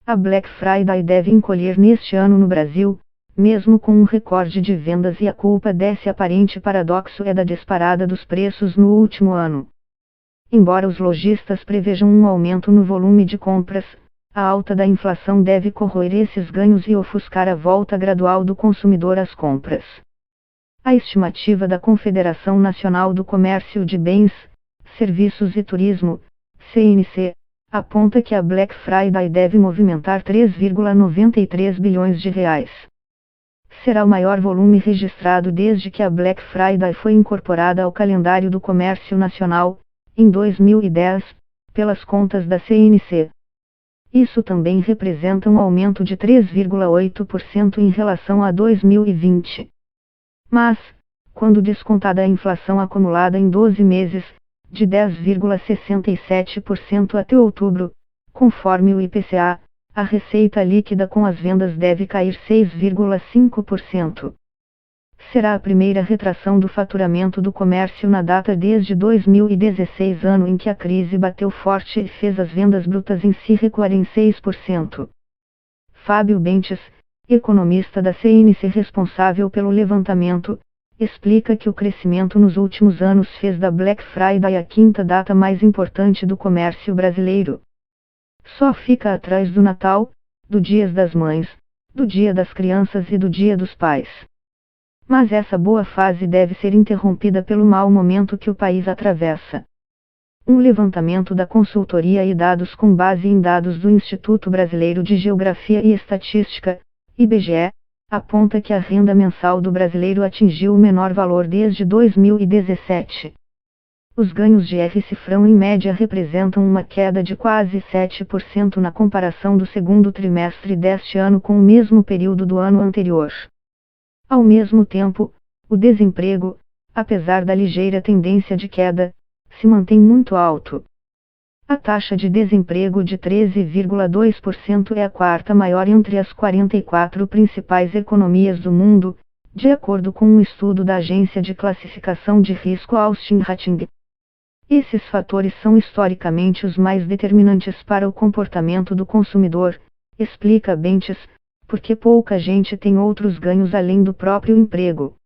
A Black Friday deve encolher neste ano no Brasil, mesmo com um recorde de vendas, e a culpa desse aparente paradoxo é da disparada dos preços no último ano. Embora os lojistas prevejam um aumento no volume de compras, a alta da inflação deve corroer esses ganhos e ofuscar a volta gradual do consumidor às compras. A estimativa da Confederação Nacional do Comércio de Bens, Serviços e Turismo, CNC, aponta que a Black Friday deve movimentar 3,93 bilhões de reais. Será o maior volume registrado desde que a Black Friday foi incorporada ao calendário do comércio nacional, em 2010, pelas contas da CNC. Isso também representa um aumento de 3,8% em relação a 2020. Mas, quando descontada a inflação acumulada em 12 meses, de 10,67% até outubro, conforme o IPCA, a receita líquida com as vendas deve cair 6,5%. Será a primeira retração do faturamento do comércio na data desde 2016, ano em que a crise bateu forte e fez as vendas brutas em si recuarem 6%. Fábio Bentes, economista da CNC responsável pelo levantamento, explica que o crescimento nos últimos anos fez da Black Friday a quinta data mais importante do comércio brasileiro. Só fica atrás do Natal, do Dia das Mães, do Dia das Crianças e do Dia dos Pais. Mas essa boa fase deve ser interrompida pelo mau momento que o país atravessa. Um levantamento da consultoria e dados com base em dados do Instituto Brasileiro de Geografia e Estatística, IBGE, aponta que a renda mensal do brasileiro atingiu o menor valor desde 2017. Os ganhos de R-cifrão em média representam uma queda de quase 7% na comparação do segundo trimestre deste ano com o mesmo período do ano anterior. Ao mesmo tempo, o desemprego, apesar da ligeira tendência de queda, se mantém muito alto. A taxa de desemprego de 13,2% é a quarta maior entre as 44 principais economias do mundo, de acordo com um estudo da agência de classificação de risco Austin Rating. Esses fatores são historicamente os mais determinantes para o comportamento do consumidor, explica Bentes, porque pouca gente tem outros ganhos além do próprio emprego.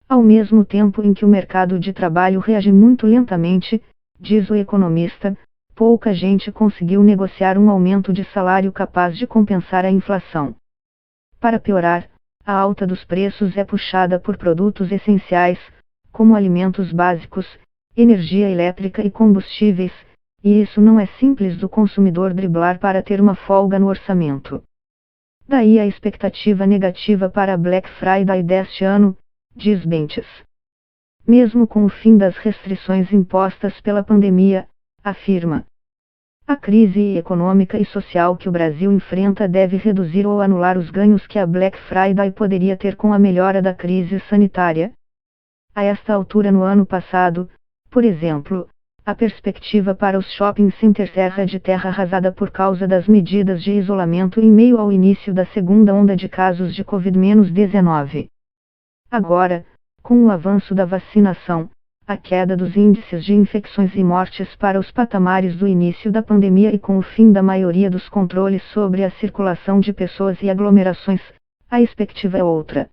Ao mesmo tempo em que o mercado de trabalho reage muito lentamente, diz o economista, pouca gente conseguiu negociar um aumento de salário capaz de compensar a inflação. Para piorar, a alta dos preços é puxada por produtos essenciais, como alimentos básicos, energia elétrica e combustíveis, e isso não é simples do consumidor driblar para ter uma folga no orçamento. Daí a expectativa negativa para a Black Friday deste ano, diz Bentes. Mesmo com o fim das restrições impostas pela pandemia, afirma. A crise econômica e social que o Brasil enfrenta deve reduzir ou anular os ganhos que a Black Friday poderia ter com a melhora da crise sanitária. A esta altura no ano passado, por exemplo, a perspectiva para os shopping centers era de terra arrasada por causa das medidas de isolamento em meio ao início da segunda onda de casos de Covid-19. Agora, com o avanço da vacinação, a queda dos índices de infecções e mortes para os patamares do início da pandemia e com o fim da maioria dos controles sobre a circulação de pessoas e aglomerações, a expectativa é outra.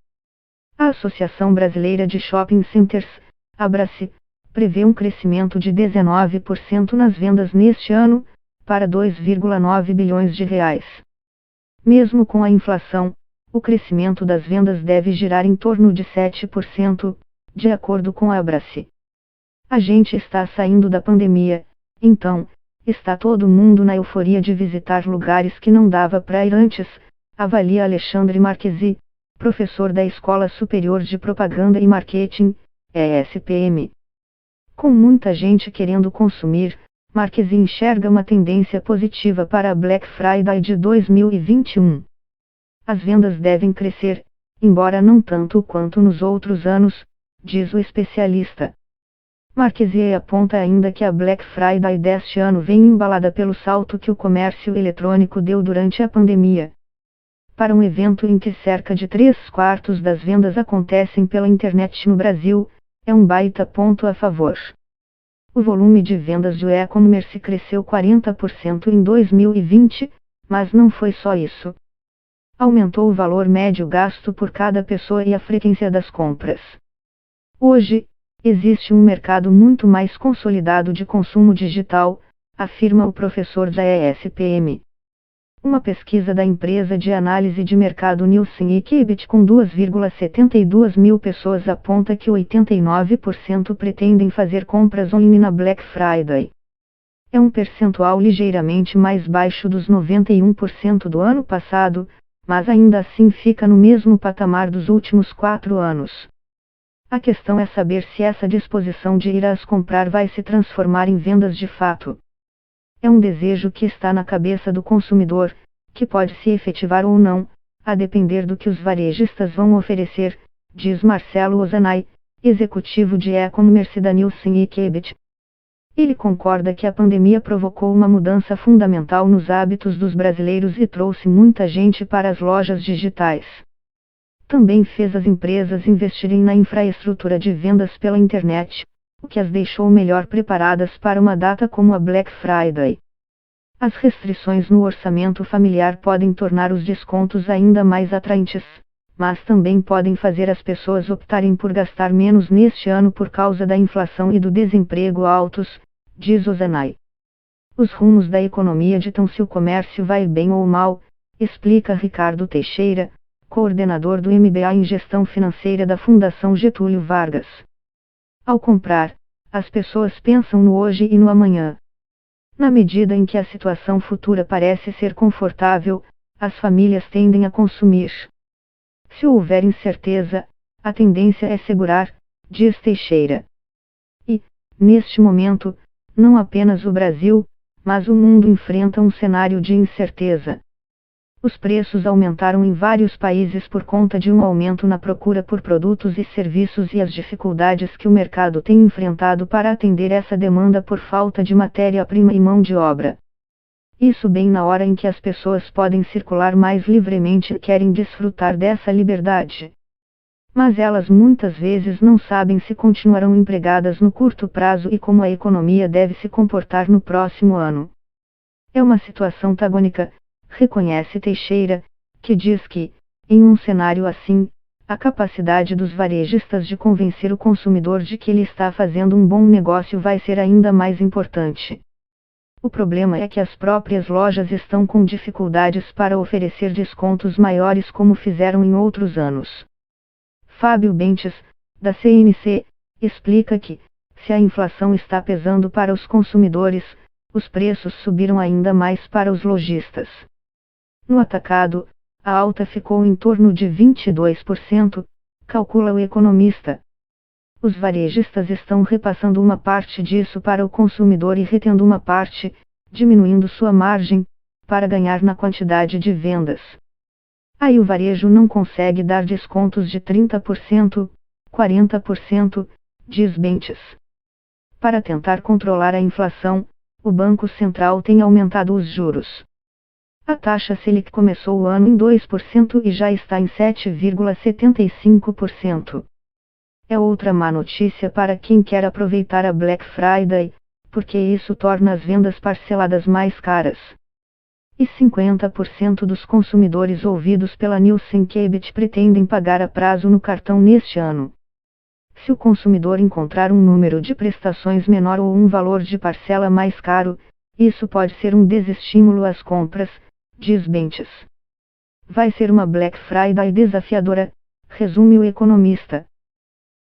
A Associação Brasileira de Shopping Centers, ABRACE, prevê um crescimento de 19% nas vendas neste ano, para 2,9 bilhões de reais. Mesmo com a inflação, o crescimento das vendas deve girar em torno de 7%, de acordo com a Abrace. A gente está saindo da pandemia, então, está todo mundo na euforia de visitar lugares que não dava para ir antes, avalia Alexandre Marquesi, professor da Escola Superior de Propaganda e Marketing, ESPM. Com muita gente querendo consumir, Marquesi enxerga uma tendência positiva para a Black Friday de 2021. As vendas devem crescer, embora não tanto quanto nos outros anos, diz o especialista. Marquesi aponta ainda que a Black Friday deste ano vem embalada pelo salto que o comércio eletrônico deu durante a pandemia. Para um evento em que cerca de 3/4 das vendas acontecem pela internet no Brasil, é um baita ponto a favor. O volume de vendas do e-commerce cresceu 40% em 2020, Mas não foi só isso. Aumentou o valor médio gasto por cada pessoa e a frequência das compras. Hoje, existe um mercado muito mais consolidado de consumo digital, afirma o professor da ESPM. Uma pesquisa da empresa de análise de mercado Nielsen Equibit com 2,72 mil pessoas aponta que 89% pretendem fazer compras online na Black Friday. É um percentual ligeiramente mais baixo dos 91% do ano passado, mas ainda assim fica no mesmo patamar dos últimos 4 anos. A questão é saber se essa disposição de ir às comprar vai se transformar em vendas de fato. É um desejo que está na cabeça do consumidor, que pode se efetivar ou não, a depender do que os varejistas vão oferecer, diz Marcelo Ozanay, executivo de e-commerce da Nielsen Equibit. Ele concorda que a pandemia provocou uma mudança fundamental nos hábitos dos brasileiros e trouxe muita gente para as lojas digitais. Também fez as empresas investirem na infraestrutura de vendas pela internet, o que as deixou melhor preparadas para uma data como a Black Friday. As restrições no orçamento familiar podem tornar os descontos ainda mais atraentes, mas também podem fazer as pessoas optarem por gastar menos neste ano por causa da inflação e do desemprego altos, diz Ozanay. Os rumos da economia ditam se o comércio vai bem ou mal, explica Ricardo Teixeira, coordenador do MBA em Gestão Financeira da Fundação Getúlio Vargas. Ao comprar, as pessoas pensam no hoje e no amanhã. Na medida em que a situação futura parece ser confortável, as famílias tendem a consumir. Se houver incerteza, a tendência é segurar, diz Teixeira. E, neste momento, não apenas o Brasil, mas o mundo enfrenta um cenário de incerteza. Os preços aumentaram em vários países por conta de um aumento na procura por produtos e serviços e as dificuldades que o mercado tem enfrentado para atender essa demanda por falta de matéria-prima e mão de obra. Isso bem na hora em que as pessoas podem circular mais livremente e querem desfrutar dessa liberdade. Mas elas muitas vezes não sabem se continuarão empregadas no curto prazo e como a economia deve se comportar no próximo ano. É uma situação antagônica, reconhece Teixeira, que diz que, em um cenário assim, a capacidade dos varejistas de convencer o consumidor de que ele está fazendo um bom negócio vai ser ainda mais importante. O problema é que as próprias lojas estão com dificuldades para oferecer descontos maiores como fizeram em outros anos. Fábio Bentes, da CNC, explica que, se a inflação está pesando para os consumidores, os preços subiram ainda mais para os lojistas. No atacado, a alta ficou em torno de 22%, calcula o economista. Os varejistas estão repassando uma parte disso para o consumidor e retendo uma parte, diminuindo sua margem, para ganhar na quantidade de vendas. Aí o varejo não consegue dar descontos de 30%, 40%, diz Bentes. Para tentar controlar a inflação, o Banco Central tem aumentado os juros. A taxa Selic começou o ano em 2% e já está em 7,75%. É outra má notícia para quem quer aproveitar a Black Friday, porque isso torna as vendas parceladas mais caras. E 50% dos consumidores ouvidos pela Nielsen Equibit pretendem pagar a prazo no cartão neste ano. Se o consumidor encontrar um número de prestações menor ou um valor de parcela mais caro, isso pode ser um desestímulo às compras, diz Bentes. Vai ser uma Black Friday desafiadora, resume o economista.